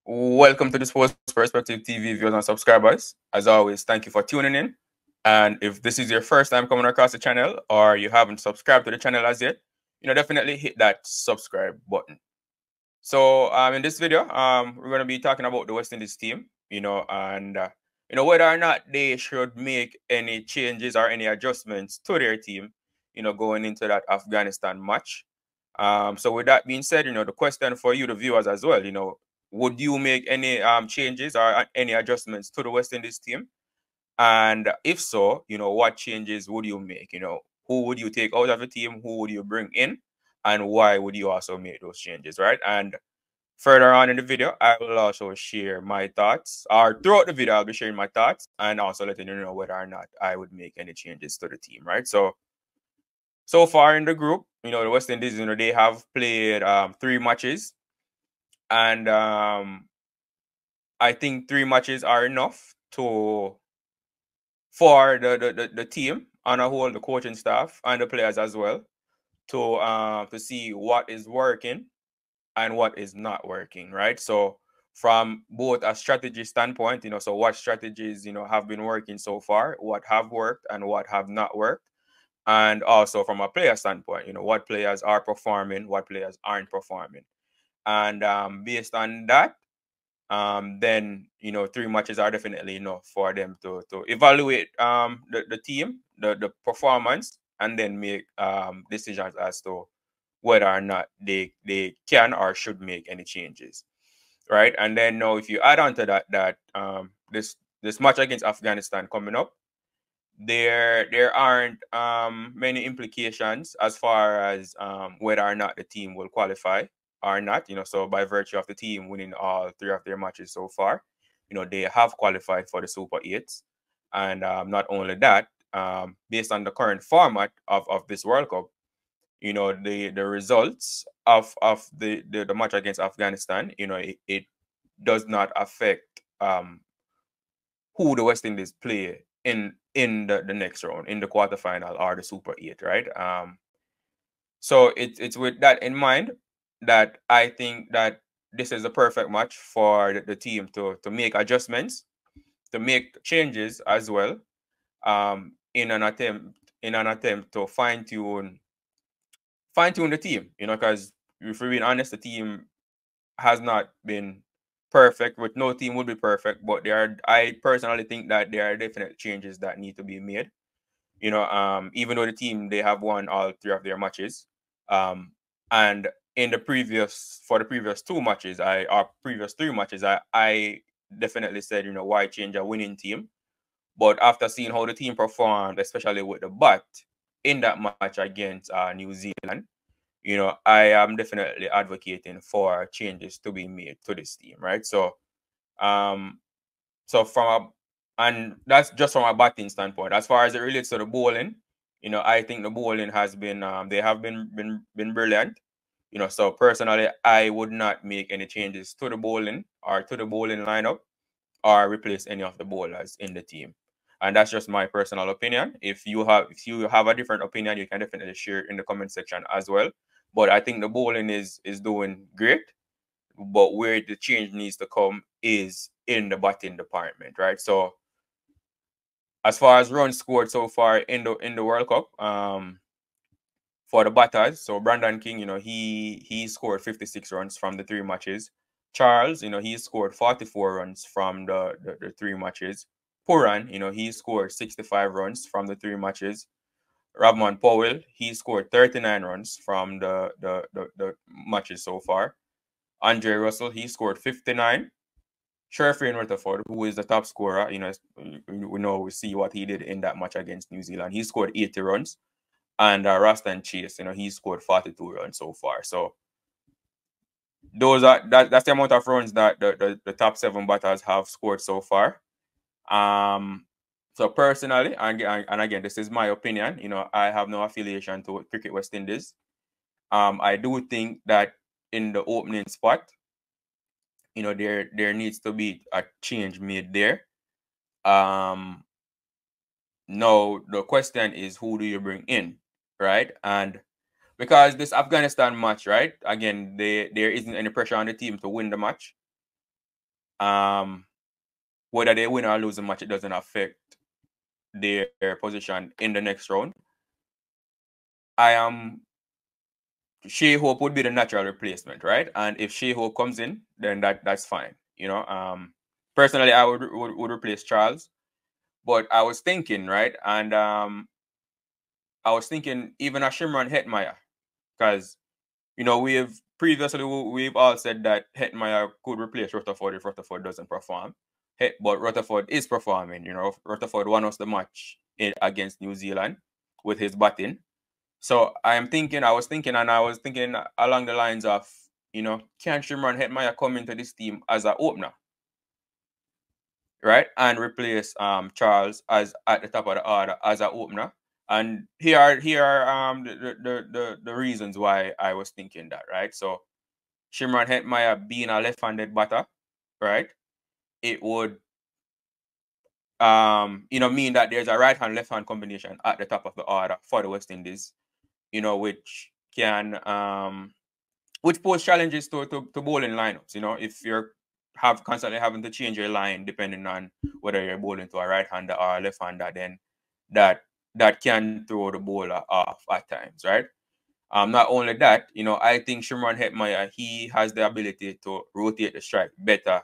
Welcome to the Sports Perspective TV viewers and subscribers. As always, thank you for tuning in. And if this is your first time coming across the channel or you haven't subscribed to the channel as yet, definitely hit that subscribe button. So in this video, we're going to be talking about the West Indies team, and whether or not they should make any changes or any adjustments to their team, going into that Afghanistan match. So with that being said, the question for you, the viewers as well, would you make any changes or any adjustments to the West Indies team? And if so, what changes would you make? Who would you take out of the team? Who would you bring in? And why would you also make those changes, right? And further on in the video, I will also share my thoughts, or throughout the video, I'll be sharing my thoughts and also letting you know whether or not I would make any changes to the team, right? So far in the group, the West Indies, they have played 3 matches. And I think 3 matches are enough for the team on a whole, the coaching staff and the players as well, to see what is working and what is not working, right? So from both a strategy standpoint, so what strategies, have been working so far, what have worked and what have not worked. And also from a player standpoint, what players are performing, what players aren't performing. And based on that, then 3 matches are definitely enough for them to evaluate the team, the performance, and then make decisions as to whether or not they can or should make any changes, right? And then now, if you add on to that this match against Afghanistan coming up, there aren't many implications as far as whether or not the team will qualify or not. So by virtue of the team winning all 3 of their matches so far, they have qualified for the Super 8s. And not only that, based on the current format of this World Cup, the results of the match against Afghanistan, it does not affect who the West Indies play in the next round, in the quarterfinal or the Super 8, right? So it's with that in mind that I think that this is a perfect match for the team to make adjustments, to make changes as well, in an attempt to fine tune the team, because if we're being honest, the team has not been perfect. With no team would be perfect, but I personally think that there are definite changes that need to be made. Even though the team, they have won all 3 of their matches, and for the previous 2 matches, or previous 3 matches, I definitely said, why change a winning team? But after seeing how the team performed, especially with the bat in that match against New Zealand, I am definitely advocating for changes to be made to this team, right? Um, and that's just from a batting standpoint. As far as it relates to the bowling, I think the bowling has been, they have been brilliant. So personally, I would not make any changes to the bowling or to the bowling lineup or replace any of the bowlers in the team. And that's just my personal opinion. If you have a different opinion, you can definitely share it in the comment section as well. But I think the bowling is doing great. But where the change needs to come is in the batting department, right? So as far as runs scored so far in the World Cup, for the batters, so Brandon King, he scored 56 runs from the 3 matches. Charles, he scored 44 runs from the 3 matches. Pooran, he scored 65 runs from the 3 matches. Ravman Powell, he scored 39 runs from the matches so far. Andre Russell, he scored 59. Sherfin Rutherford, who is the top scorer, we see what he did in that match against New Zealand. He scored 80 runs. And Roston Chase, he scored 42 runs so far. So that's the amount of runs that the top 7 batters have scored so far. So personally, and again, this is my opinion, I have no affiliation to Cricket West Indies. I do think that in the opening spot, there needs to be a change made there. Now the question is, who do you bring in, right? And because this Afghanistan match, right, again, there isn't any pressure on the team to win the match. whether they win or lose the match, it doesn't affect their position in the next round. Shai Hope would be the natural replacement, right? And if Shai Hope comes in, then that's fine. Personally, I would replace Charles, but I was thinking, right, and I was thinking even a Shimron Hetmyer, because we've all said that Hetmyer could replace Rutherford if Rutherford doesn't perform. But Rutherford is performing. Rutherford won us the match against New Zealand with his batting. So I was thinking along the lines of, can Shimron Hetmyer come into this team as an opener, right, and replace Charles as at the top of the order as an opener? And here are the reasons why I was thinking that, right? So Shimron Hetmyer being a left-handed batter, right, it would mean that there's a right-hand left-hand combination at the top of the order for the West Indies, which can which pose challenges to bowling lineups. If you're constantly having to change your line depending on whether you're bowling to a right-hander or a left-hander, then that can throw the bowler off at times, right? Not only that, I think Shimron Hetmyer, he has the ability to rotate the strike better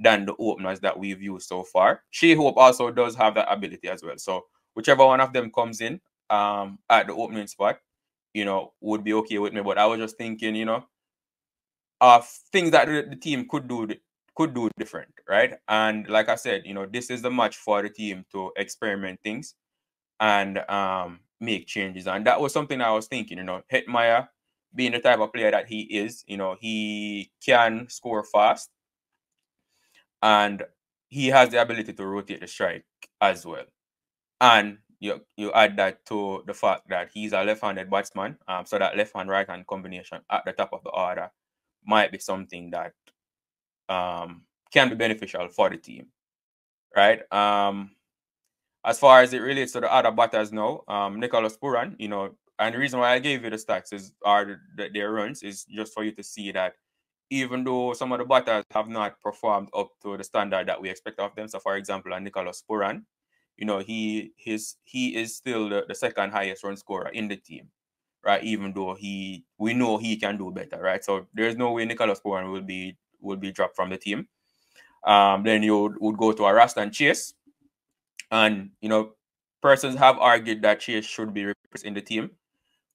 than the openers that we've used so far. Shai Hope also does have that ability as well. So whichever one of them comes in at the opening spot, would be okay with me. But I was just thinking, of things that the team could do different, right? And like I said, this is the match for the team to experiment things and make changes. And that was something I was thinking, Hetmyer being the type of player that he is, he can score fast and he has the ability to rotate the strike as well. And you add that to the fact that he's a left-handed batsman, so that left-hand right-hand combination at the top of the order might be something that can be beneficial for the team, right? As far as it relates to the other batters now, Nicholas Pooran, and the reason why I gave you the stats their runs is just for you to see that even though some of the batters have not performed up to the standard that we expect of them. So, for example, Nicholas Pooran, he is still the second highest run scorer in the team, right? Even though we know he can do better, right? So there's no way Nicholas Pooran will be dropped from the team. Then you would go to a Roston Chase. And, persons have argued that Chase should be replaced in the team.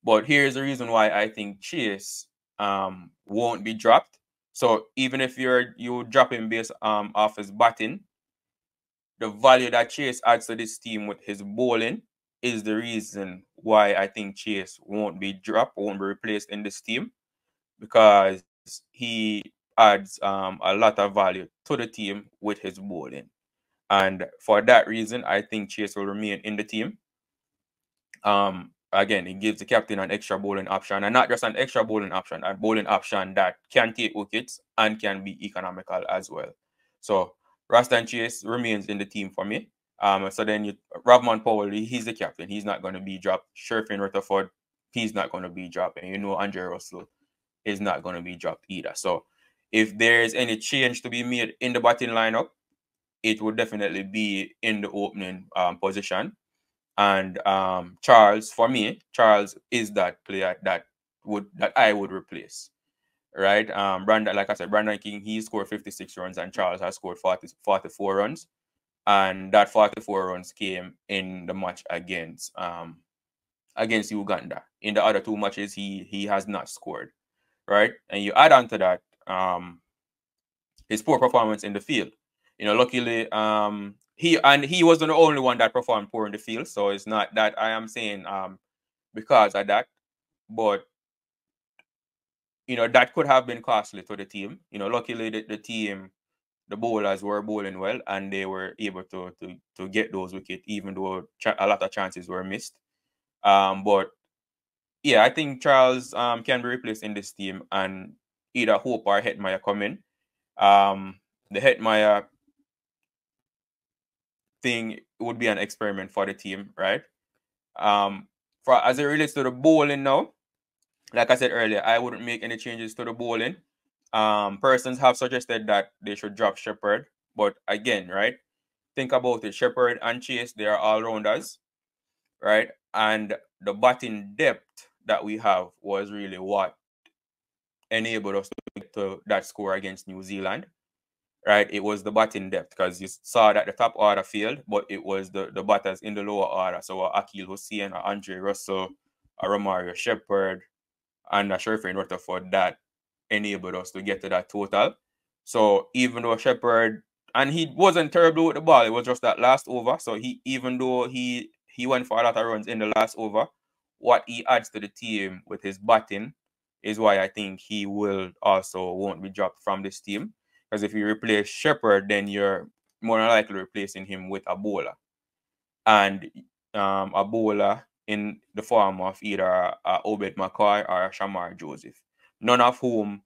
But here's the reason why I think Chase won't be dropped. So even if you drop him based off his batting, the value that Chase adds to this team with his bowling is the reason why I think Chase won't be dropped, won't be replaced in this team, because he adds a lot of value to the team with his bowling. And for that reason, I think Chase will remain in the team. Again, it gives the captain an extra bowling option, and not just an extra bowling option, a bowling option that can take wickets and can be economical as well. So Roston Chase remains in the team for me. So then Rovman Powell, he's the captain. He's not going to be dropped. Sherfin Rutherford, he's not going to be dropped. And Andre Russell is not going to be dropped either. So if there's any change to be made in the batting lineup, it would definitely be in the opening position. And Charles, for me, Charles is that player that I would replace, right? Brandon, like I said, Brandon King, he scored 56 runs and Charles has scored 44 runs. And that 44 runs came in the match against Uganda. In the other two matches, he has not scored, right? And you add on to that his poor performance in the field. Luckily, he wasn't the only one that performed poor in the field. So it's not that I am saying because of that, but that could have been costly to the team. Luckily the team, the bowlers were bowling well and they were able to get those wickets, even though a lot of chances were missed. But yeah, I think Charles can be replaced in this team, and either Hope or Hetmyer come in. The Hetmyer thing would be an experiment for the team, right? For as it relates to the bowling now, like I said earlier, I wouldn't make any changes to the bowling. Persons have suggested that they should drop Shepherd, but again, right? Think about it. Shepherd and Chase, they are all rounders, right? And the batting depth that we have was really what enabled us to get to that score against New Zealand, right? It was the batting depth because you saw that the top order failed, but it was the batters in the lower order. So Akil Hussain, Andre Russell, Romario Shepherd, and Sherfin Rutherford that enabled us to get to that total. So even though Shepherd, and he wasn't terrible with the ball, it was just that last over. So even though he went for a lot of runs in the last over, what he adds to the team with his batting is why I think he will also won't be dropped from this team. Because if you replace Shepherd, then you're more than likely replacing him with a bowler. And a bowler in the form of either Obed McCoy or Shamar Joseph, none of whom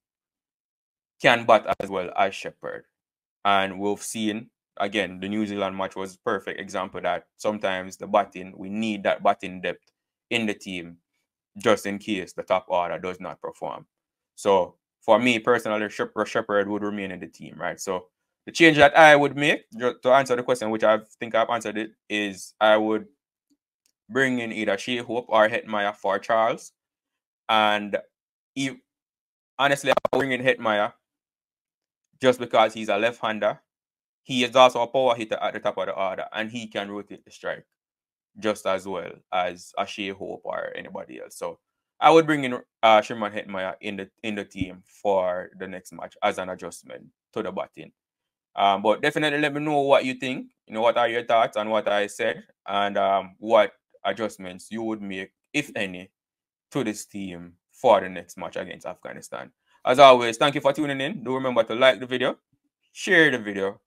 can bat as well as Shepherd. And we've seen, again, the New Zealand match was a perfect example that sometimes the batting, we need that batting depth in the team just in case the top order does not perform. So for me personally, Shepherd would remain in the team, right? So the change that I would make, just to answer the question, which I think I've answered it, is I would bring in either Shai Hope or Hetmyer for Charles. And honestly, I'll bring in Hetmyer just because he's a left-hander. He is also a power hitter at the top of the order, and he can rotate the strike just as well as a Shai Hope or anybody else. So I would bring in Shimon Hetmyer in the team for the next match as an adjustment to the batting. But definitely let me know what you think. You know, what are your thoughts on what I said, and what adjustments you would make, if any, to this team for the next match against Afghanistan. As always, thank you for tuning in. Do remember to like the video, share the video,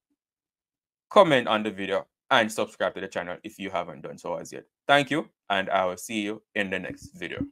comment on the video, and subscribe to the channel if you haven't done so as yet. Thank you, and I will see you in the next video.